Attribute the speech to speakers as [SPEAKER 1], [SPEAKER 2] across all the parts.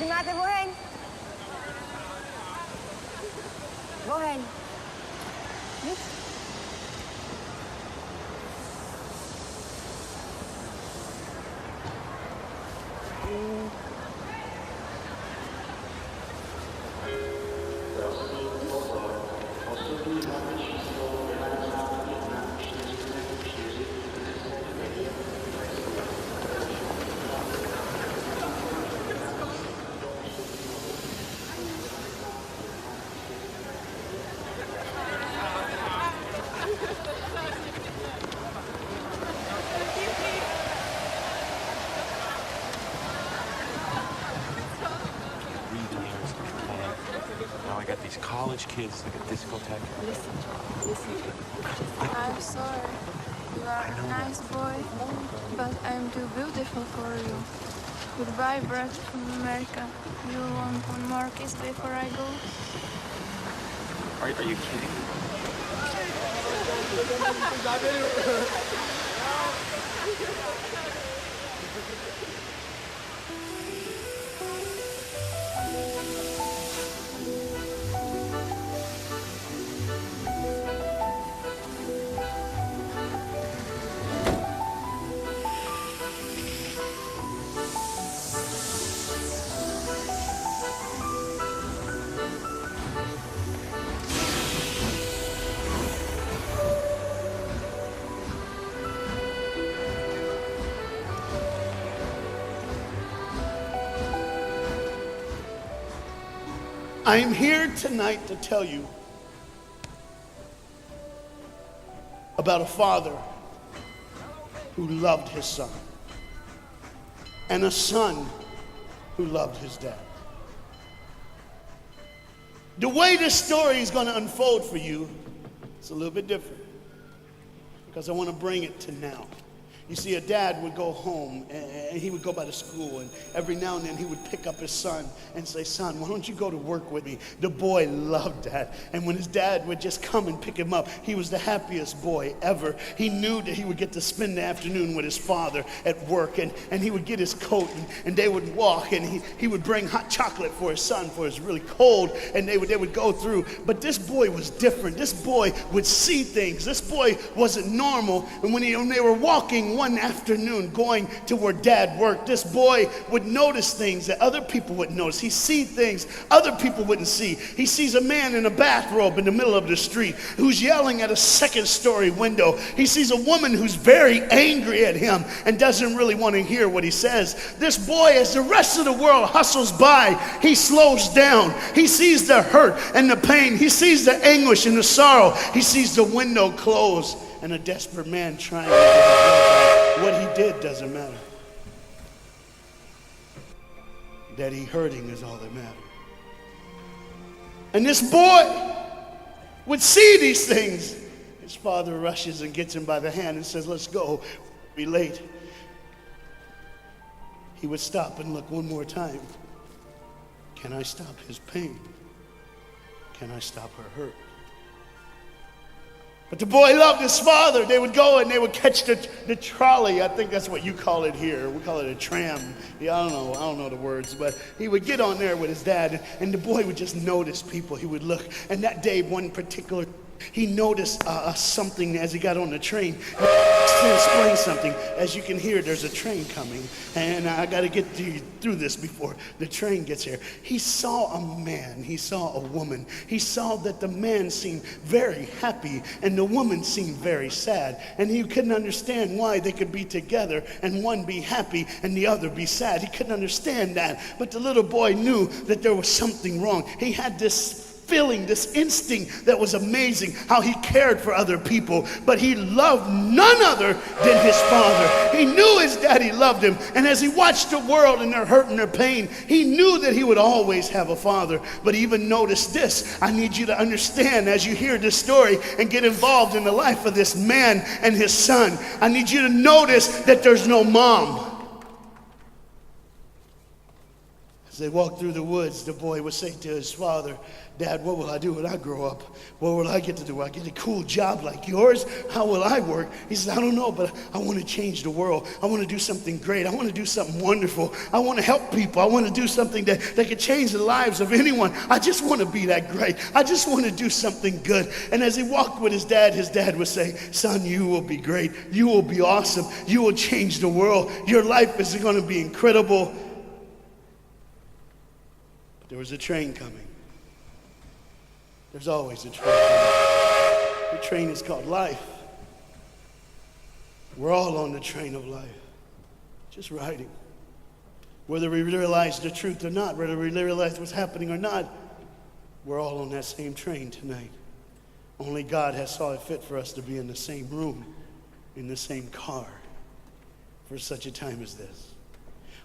[SPEAKER 1] Máte oheň? Oheň. Nic?
[SPEAKER 2] Now I got these college kids like a discotheque.
[SPEAKER 3] Listen. I'm sorry. You are a nice boy, but I'm too beautiful for you. Goodbye, Brad from America. You want one more kiss before I go?
[SPEAKER 2] Are you kidding?
[SPEAKER 4] I'm here tonight to tell you about a father who loved his son and a son who loved his dad. The way this story is going to unfold for you is a little bit different because I want to bring it to now. You see, a dad would go home and he would go by the school, and every now and then he would pick up his son and say, "Son, why don't you go to work with me?" The boy loved that. And when his dad would just come and pick him up, he was the happiest boy ever. He knew that he would get to spend the afternoon with his father at work, and he would get his coat, and they would walk, and he would bring hot chocolate for his son, for it's really cold, and they would go through. But this boy was different. This boy would see things. This boy wasn't normal. And when they were walking one afternoon going to where dad worked, this boy would notice things that other people wouldn't notice. He see things other people wouldn't see. He sees a man in a bathrobe in the middle of the street who's yelling at a second-story window. He sees a woman who's very angry at him and doesn't really want to hear what he says. This boy, as the rest of the world hustles by, he slows down. He sees the hurt and the pain. He sees the anguish and the sorrow. He sees the window close and a desperate man trying to get it. What he did doesn't matter. That he hurting is all that matters. And this boy would see these things. His father rushes and gets him by the hand and says, "Let's go. We'll be late." He would stop and look one more time. Can I stop his pain? Can I stop her hurt? But the boy loved his father. They would go and they would catch the trolley. I think that's what you call it here. We call it a tram. Yeah, I don't know the words, but he would get on there with his dad, and the boy would just notice people. He would look, and that day, one particular, he noticed something as he got on the train. To explain something, as you can hear, there's a train coming, and I got to get through this before the train gets here. He saw a man, he saw a woman. He saw that the man seemed very happy, and the woman seemed very sad, and he couldn't understand why they could be together and one be happy and the other be sad. He couldn't understand that, but the little boy knew that there was something wrong. He had this feeling, this instinct that was amazing, how he cared for other people, but he loved none other than his father. He knew his daddy loved him, and as he watched the world and their hurt and their pain, he knew that he would always have a father. But even notice this, I need you to understand as you hear this story and get involved in the life of this man and his son, I need you to notice that there's no mom. As they walked through the woods, the boy would say to his father, Dad, what will I do when I grow up? What will I get to do? Will I get a cool job like yours? How will I work? He says, I don't know, but I want to change the world. I want to do something great. I want to do something wonderful. I want to help people. I want to do something that could change the lives of anyone. I just want to be that great. I just want to do something good. And as he walked with his dad would say, son, you will be great. You will be awesome. You will change the world. Your life is going to be incredible. But there was a train coming. There's always a train coming. The train is called life. We're all on the train of life, just riding. Whether we realize the truth or not, whether we realize what's happening or not, we're all on that same train tonight. Only God has saw it fit for us to be in the same room, in the same car, for such a time as this.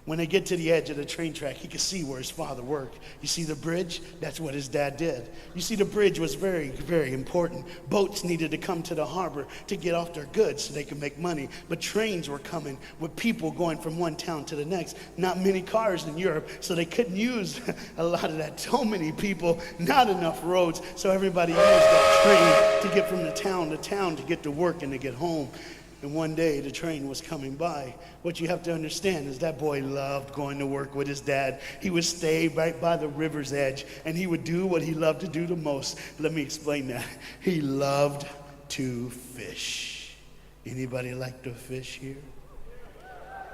[SPEAKER 4] When they get to the edge of the train track, he could see where his father worked. You see the bridge? That's what his dad did. You see, the bridge was very, very important. Boats needed to come to the harbor to get off their goods so they could make money. But trains were coming with people going from one town to the next. Not many cars in Europe, so they couldn't use a lot of that. So many people, not enough roads, so everybody used that train to get from the town to town to get to work and to get home. And one day the train was coming by. What you have to understand is that boy loved going to work with his dad. He would stay right by the river's edge, and he would do what he loved to do the most. Let me explain that. He loved to fish. Anybody like to fish here?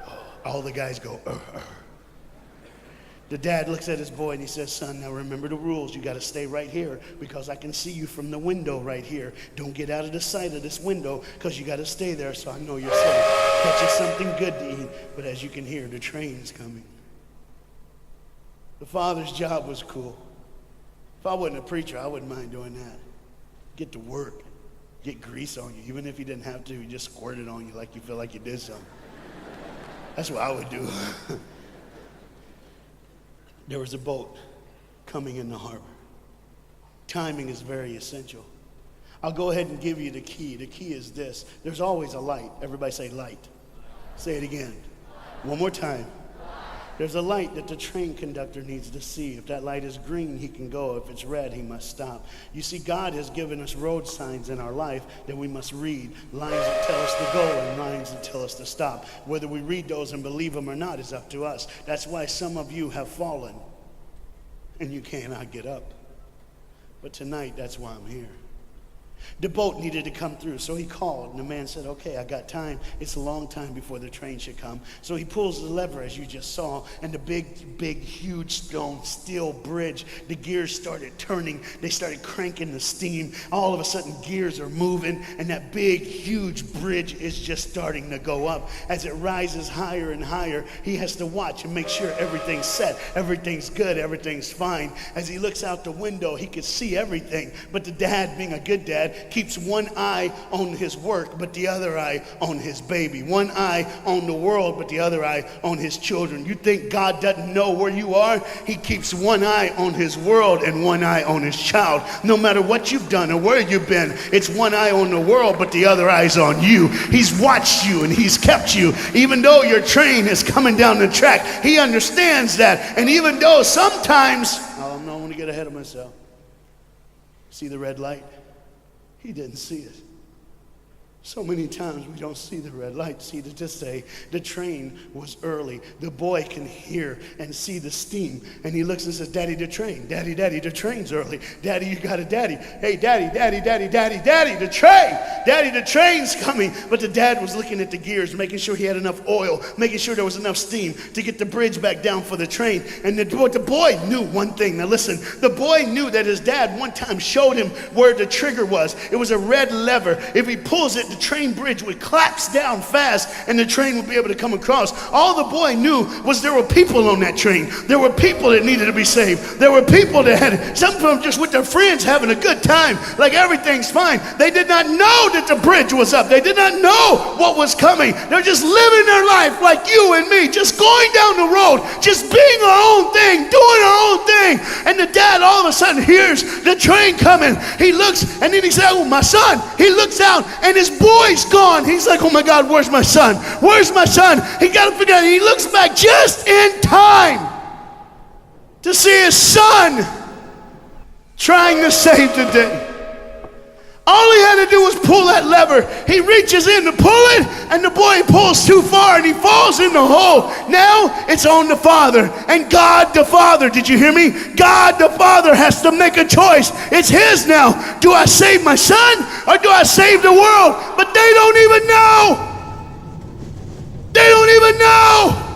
[SPEAKER 4] Oh, all the guys go, The dad looks at his boy and he says, son, now remember the rules. You got to stay right here because I can see you from the window right here. Don't get out of the sight of this window because you got to stay there so I know you're safe. Catch you something good to eat. But as you can hear, the train's coming. The father's job was cool. If I wasn't a preacher, I wouldn't mind doing that. Get to work. Get grease on you. Even if you didn't have to, you just squirt it on you like you feel like you did something. That's what I would do. There was a boat coming in the harbor. Timing is very essential. I'll go ahead and give you the key. The key is this. There's always a light. Everybody say light. Say it again. One more time. There's a light that the train conductor needs to see. If that light is green, he can go. If it's red, he must stop. You see, God has given us road signs in our life that we must read. Lines that tell us to go and lines that tell us to stop. Whether we read those and believe them or not is up to us. That's why some of you have fallen and you cannot get up. But tonight, that's why I'm here. The boat needed to come through, so he called, and the man said, okay, I got time. It's a long time before the train should come. So he pulls the lever, as you just saw, and the big, huge stone steel bridge, the gears started turning. They started cranking the steam. All of a sudden, gears are moving, and that big, huge bridge is just starting to go up. As it rises higher and higher, he has to watch and make sure everything's set, everything's good, everything's fine. As he looks out the window, he could see everything, but the dad, being a good dad, keeps one eye on his work, but the other eye on his baby. One eye on the world, but the other eye on his children. You think God doesn't know where you are? He keeps one eye on his world and one eye on his child. No matter what you've done or where you've been, it's one eye on the world, but the other eye's on you. He's watched you and he's kept you. Even though your train is coming down the track, he understands that. And even though sometimes, I don't want to get ahead of myself. See the red light? He didn't see it. So many times we don't see the red light. See, to just say the train was early. The boy can hear and see the steam. And he looks and says, Daddy, the train. Daddy, the train's early. Daddy, you got a daddy. Hey, Daddy, the train. Daddy, the train's coming. But the dad was looking at the gears, making sure he had enough oil, making sure there was enough steam to get the bridge back down for the train. And the boy knew one thing. Now listen, the boy knew that his dad one time showed him where the trigger was. It was a red lever. If he pulls it the train bridge would collapse down fast and the train would be able to come across. All the boy knew was there were people on that train. There were people that needed to be saved. There were people that had, some of them just with their friends having a good time, like everything's fine. They did not know that the bridge was up. They did not know what was coming. They're just living their life like you and me, just going down the road, just being our own thing, doing our own thing. And the dad all of a sudden hears the train coming. He looks and then he said, oh, my son. He looks out and his boy's gone. He's like, oh my God, where's my son? Where's my son? He got to figure out. He looks back just in time to see his son trying to save the day. All he had to do was pull that lever. He reaches in to pull it, and the boy pulls too far, and he falls in the hole. Now it's on the father. And God the Father, did you hear me? God the Father has to make a choice. It's his now. Do I save my son, or do I save the world? But they don't even know. They don't even know.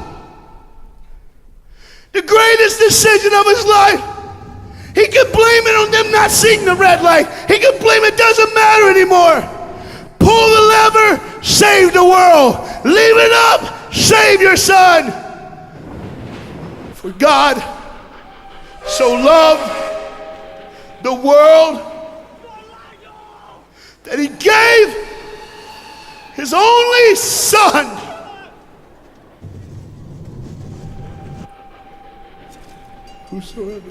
[SPEAKER 4] The greatest decision of his life. He could blame it on them not seeing the red light. He could blame it doesn't matter anymore. Pull the lever, save the world. Leave it up, save your son. For God so loved the world that he gave his only son. Whosoever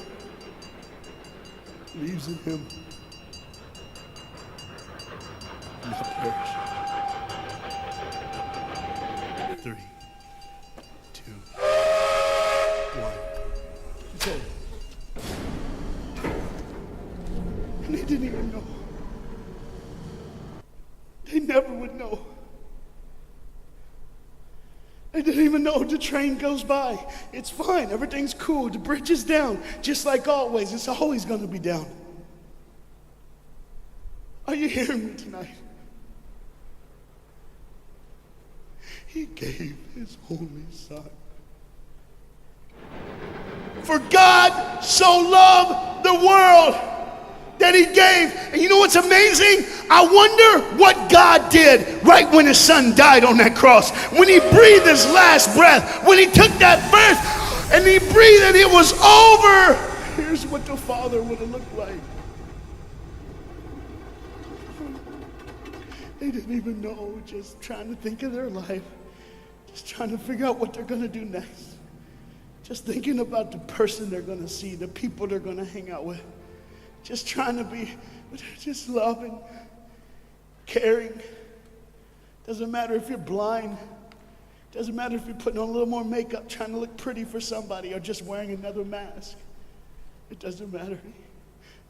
[SPEAKER 4] believes in him will not perish. 3, 2, 1. It's over. And they didn't even know. They never would know. They didn't even know. The train goes by. It's fine. Everything's cool. The bridge is down. Just like always. It's always going to be down. Are you hearing me tonight? He gave his only son. For God so loved the world that he gave. And you know what's amazing? I wonder what God did right when his son died on that cross. When he breathed his last breath. When he took that breath and he breathed and it was over. Here's what the Father would have looked like. They didn't even know, just trying to think of their life. Just trying to figure out what they're going to do next. Just thinking about the person they're going to see, the people they're going to hang out with. Just trying to be, just loving, caring. Doesn't matter if you're blind. Doesn't matter if you're putting on a little more makeup, trying to look pretty for somebody, or just wearing another mask. It doesn't matter.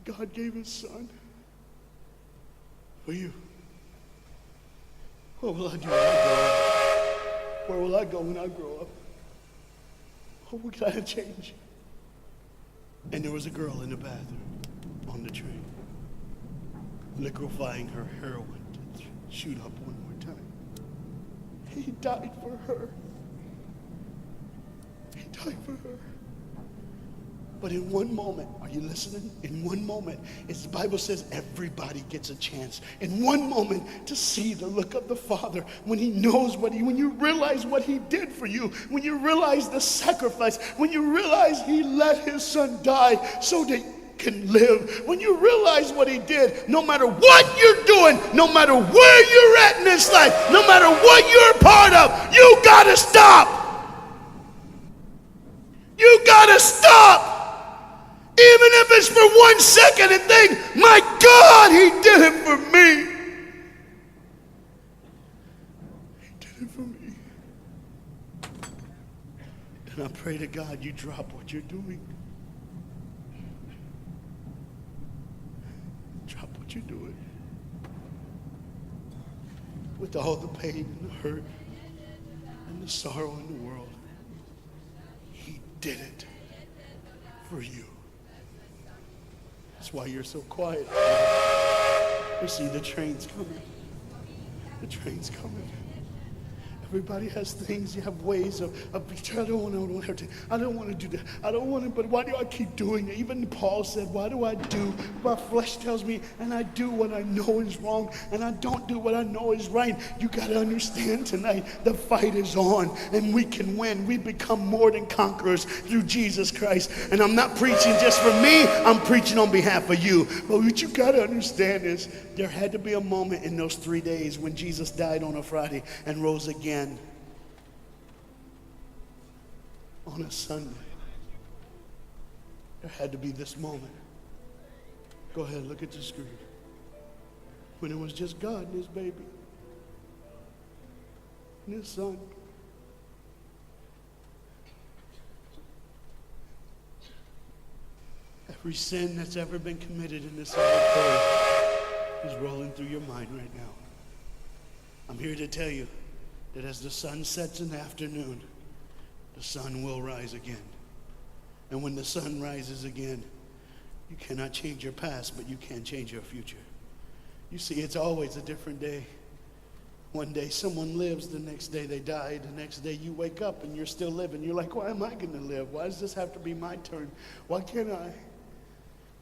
[SPEAKER 4] God gave his son for you. What will I do when I grow up? Where will I go when I grow up? What can I change? And there was a girl in the bathroom on the train, liquefying her heroin to shoot up one more time. He died for her. He died for her. But in one moment, are you listening? In one moment, as the Bible says, everybody gets a chance. In one moment to see the look of the Father when he knows when you realize what he did for you, when you realize the sacrifice, when you realize he let his son die so that you can live, when you realize what he did, no matter what you're doing, no matter where you're at in this life, no matter what you're a part of, you gotta stop. You gotta stop. Even if it's for 1 second and think, my God, he did it for me. He did it for me. And I pray to God you drop what you're doing. Drop what you're doing. With all the pain and the hurt and the sorrow in the world, he did it for you. That's why you're so quiet. You see, the train's coming. The train's coming. Everybody has things. You have ways of I don't want to. I don't want to do that. I don't want to. But why do I keep doing it? Even Paul said, "Why do I do? My flesh tells me, and I do what I know is wrong, and I don't do what I know is right." You got to understand tonight, the fight is on, and we can win. We become more than conquerors through Jesus Christ. And I'm not preaching just for me. I'm preaching on behalf of you. But what you got to understand is, there had to be a moment in those 3 days when Jesus died on a Friday and rose again on a Sunday. There had to be this moment. Go ahead, look at the screen. When it was just God and his baby and his son. Every sin that's ever been committed in this earth is rolling through your mind right now. I'm here to tell you that as the sun sets in the afternoon, the sun will rise again. And when the sun rises again, you cannot change your past, but you can change your future. You see, it's always a different day. One day someone lives, the next day they die, the next day you wake up and you're still living. You're like, why am I going to live? Why does this have to be my turn? Why can't I?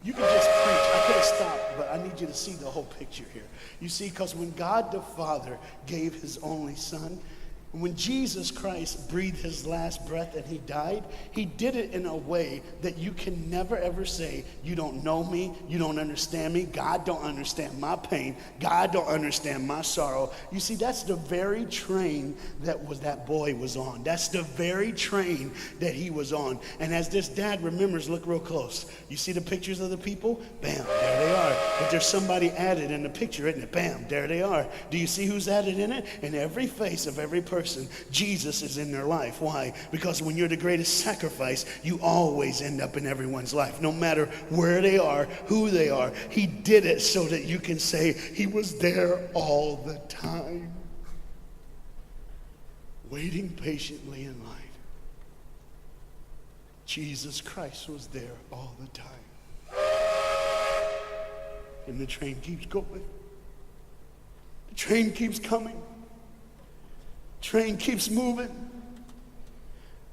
[SPEAKER 4] You can just preach. I could have stopped, but I need you to see the whole picture here. You see, because when God the Father gave his only son, when Jesus Christ breathed his last breath and he died, he did it in a way that you can never ever say, you don't know me, you don't understand me, God don't understand my pain, God don't understand my sorrow. You see, that's the very train that boy was on. That's the very train that he was on. And as this dad remembers, look real close. You see the pictures of the people? Bam, there they are. But there's somebody added in the picture, isn't it? Bam, there they are. Do you see who's added in it? In every face of every person, Jesus is in their life. Why? Because when you're the greatest sacrifice, you always end up in everyone's life, no matter where they are, who they are. He did it so that you can say he was there all the time, waiting patiently in line. Jesus Christ was there all the time. And the train keeps going. The train keeps coming. Train keeps moving.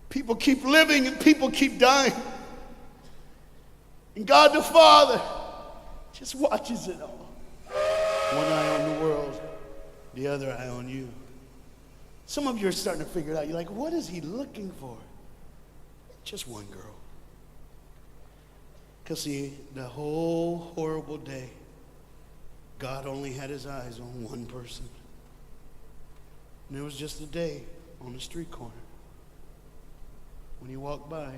[SPEAKER 4] People keep living and people keep dying. And God the Father just watches it all. One eye on the world, the other eye on you. Some of you are starting to figure it out. You're like, what is he looking for? Just one girl. Because see, the whole horrible day, God only had his eyes on one person. And it was just a day on the street corner. When he walked by,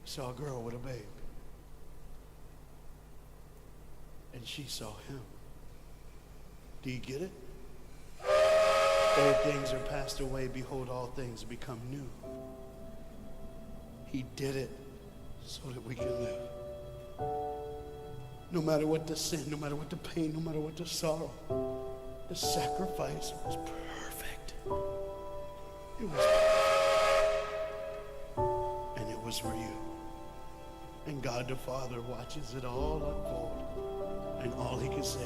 [SPEAKER 4] he saw a girl with a babe. And she saw him. Do you get it? Old things are passed away. Behold, all things become new. He did it so that we can live. No matter what the sin, no matter what the pain, no matter what the sorrow, the sacrifice was perfect. It was perfect. And it was for you. And God the Father watches it all unfold. And all he can say